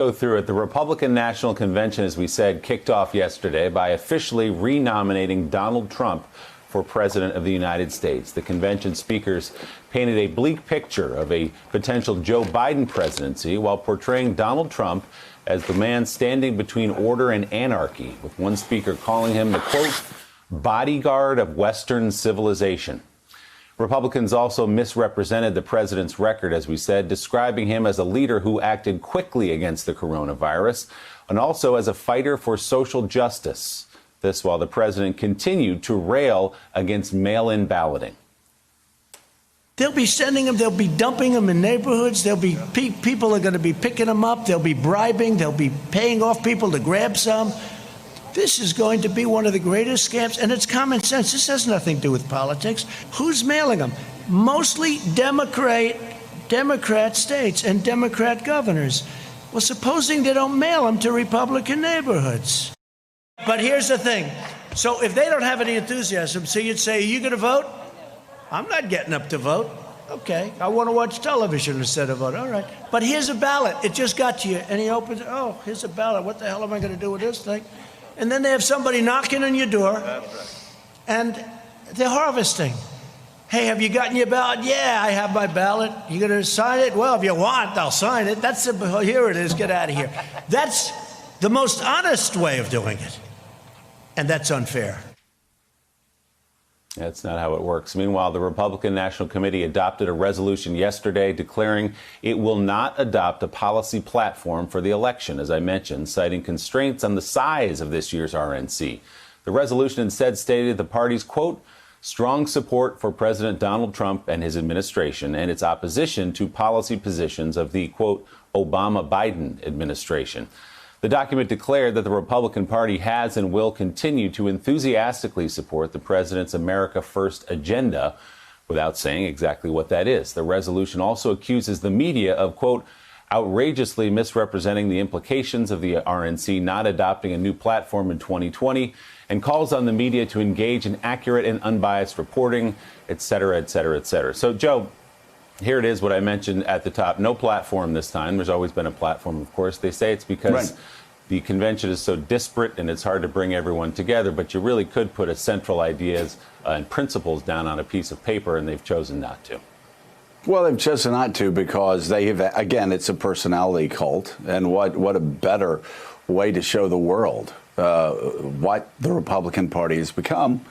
Go through it. The Republican National Convention, as we said, kicked off yesterday by officially renominating Donald Trump for President of the United States. The convention speakers painted a bleak picture of a potential Joe Biden presidency while portraying Donald Trump as the man standing between order and anarchy, with one speaker calling him the, quote, bodyguard of Western civilization. Republicans also misrepresented the president's record, as we said, describing him as a leader who acted quickly against the coronavirus and also as a fighter for social justice. This while the president continued to rail against mail-in balloting. They'll be sending them, they'll be dumping them in neighborhoods, they'll be people are going to be picking them up, they'll be bribing, they'll be paying off people to grab some. This is going to be one of the greatest scams, and it's common sense. This has nothing to do with politics. Who's mailing them? Mostly Democrat states and Democrat governors. Well, supposing they don't mail them to Republican neighborhoods. But here's the thing. So if they don't have any enthusiasm, so you'd say, are you going to vote? I'm not getting up to vote. Okay, I want to watch television instead of vote. All right. But here's a ballot. It just got to you. And he opens it. Oh, here's a ballot. What the hell am I going to do with this thing? And then they have somebody knocking on your door, and they're harvesting. Hey, have you gotten your ballot? Yeah, I have my ballot. You going to sign it? Well, if you want, I'll sign it. Here it is. Get out of here. That's the most honest way of doing it. And that's unfair. That's not how it works. Meanwhile, the Republican National Committee adopted a resolution yesterday declaring it will not adopt a policy platform for the election, as I mentioned, citing constraints on the size of this year's RNC. The resolution instead stated the party's, quote, strong support for President Donald Trump and his administration and its opposition to policy positions of the, quote, Obama-Biden administration. The document declared that the Republican Party has and will continue to enthusiastically support the president's America First agenda, without saying exactly what that is. The resolution also accuses the media of, quote, outrageously misrepresenting the implications of the RNC not adopting a new platform in 2020, and calls on the media to engage in accurate and unbiased reporting, et cetera, et cetera, et cetera. So, Joe, here it is, what I mentioned at the top. No platform this time. There's always been a platform, of course. They say it's because the convention is so disparate and it's hard to bring everyone together, but you really could put a central ideas and principles down on a piece of paper, and they've chosen not to. Well, they've chosen not to because they have, again, it's a personality cult. And what a better way to show the world what the Republican Party has become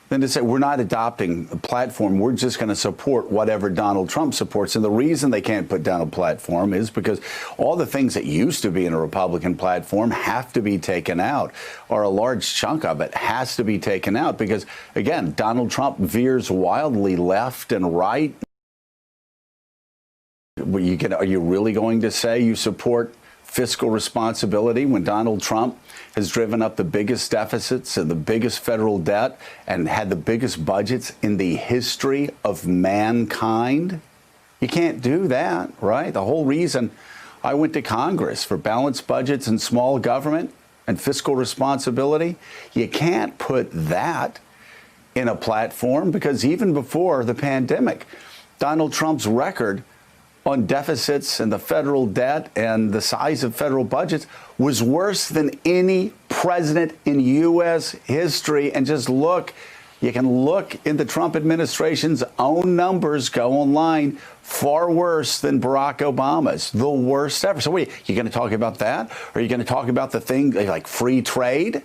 than to say we're not adopting a platform. We're just going to support whatever Donald Trump supports. And the reason they can't put down a platform is because all the things that used to be in a Republican platform have to be taken out, or a large chunk of it has to be taken out because, again, Donald Trump veers wildly left and right. Are you really going to say you support fiscal responsibility when Donald Trump has driven up the biggest deficits and the biggest federal debt and had the biggest budgets in the history of mankind? You can't do that, right? The whole reason I went to Congress for balanced budgets and small government and fiscal responsibility, you can't put that in a platform because even before the pandemic, Donald Trump's record on deficits and the federal debt and the size of federal budgets was worse than any president in U.S. history. And just look, you can look in the Trump administration's own numbers, go online, far worse than Barack Obama's, the worst ever. So wait, you going to talk about that? Or are you going to talk about the thing like free trade?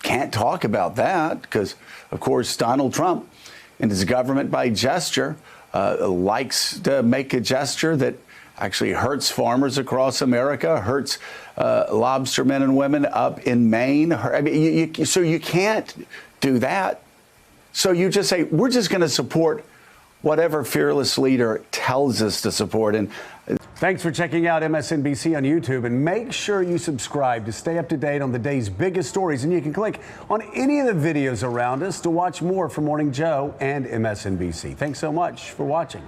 Can't talk about that because, of course, Donald Trump and his government by gesture likes to make a gesture that actually hurts farmers across America, hurts lobstermen and women up in Maine. I mean, so you can't do that. So you just say, we're just going to support whatever fearless leader tells us to support. And thanks for checking out MSNBC on YouTube, and make sure you subscribe to stay up to date on the day's biggest stories. And you can click on any of the videos around us to watch more from Morning Joe and MSNBC. Thanks so much for watching.